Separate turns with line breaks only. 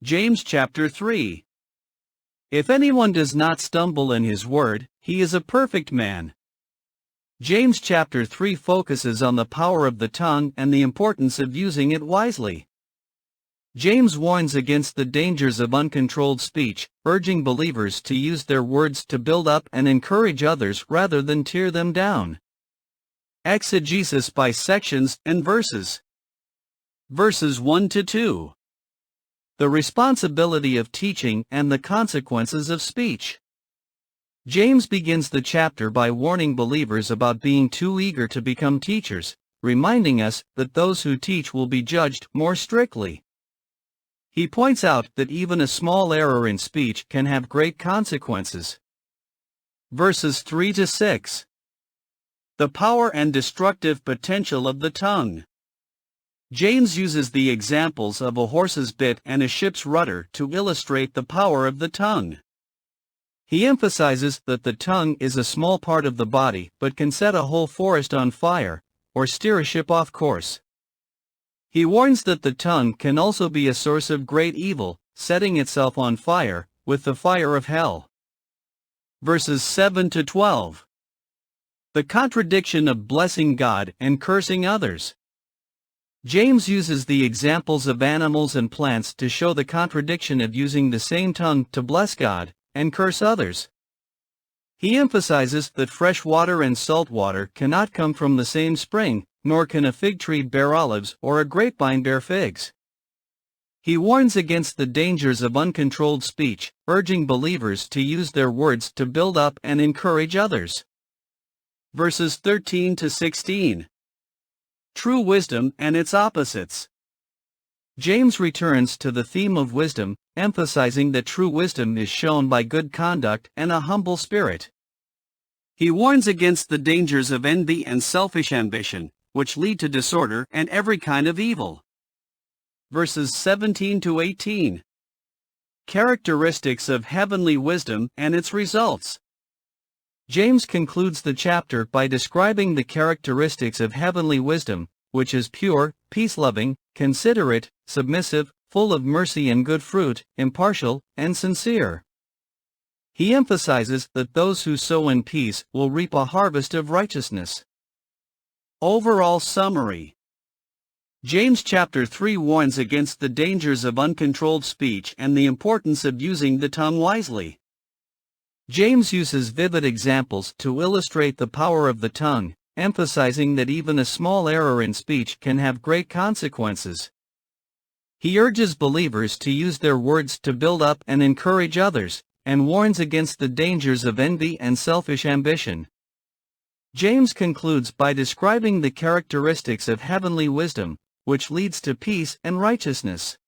James chapter 3. If anyone does not stumble in his word, he is a perfect man. James chapter 3 focuses on the power of the tongue and the importance of using it wisely. James warns against the dangers of uncontrolled speech, urging believers to use their words to build up and encourage others rather than tear them down. Exegesis by sections and verses. Verses 1 to 2. The responsibility of teaching and the consequences of speech. James begins the chapter by warning believers about being too eager to become teachers, reminding us that those who teach will be judged more strictly. He points out that even a small error in speech can have great consequences. Verses 3 to 6. The power and destructive potential of the tongue. James uses the examples of a horse's bit and a ship's rudder to illustrate the power of the tongue. He emphasizes that the tongue is a small part of the body but can set a whole forest on fire, or steer a ship off course. He warns that the tongue can also be a source of great evil, setting itself on fire, with the fire of hell. Verses 7 to 12. The contradiction of blessing God and cursing others. James uses the examples of animals and plants to show the contradiction of using the same tongue to bless God and curse others. He emphasizes that fresh water and salt water cannot come from the same spring, nor can a fig tree bear olives or a grapevine bear figs. He warns against the dangers of uncontrolled speech, urging believers to use their words to build up and encourage others. Verses 13 to 16. True wisdom and its opposites. James returns to the theme of wisdom, emphasizing that true wisdom is shown by good conduct and a humble spirit. He warns against the dangers of envy and selfish ambition, which lead to disorder and every kind of evil. Verses 17 to 18. Characteristics of heavenly wisdom and its results. James concludes the chapter by describing the characteristics of heavenly wisdom, which is pure, peace-loving, considerate, submissive, full of mercy and good fruit, impartial, and sincere. He emphasizes that those who sow in peace will reap a harvest of righteousness. Overall summary. James chapter 3 warns against the dangers of uncontrolled speech and the importance of using the tongue wisely. James uses vivid examples to illustrate the power of the tongue, emphasizing that even a small error in speech can have great consequences. He urges believers to use their words to build up and encourage others, and warns against the dangers of envy and selfish ambition. James concludes by describing the characteristics of heavenly wisdom, which leads to peace and righteousness.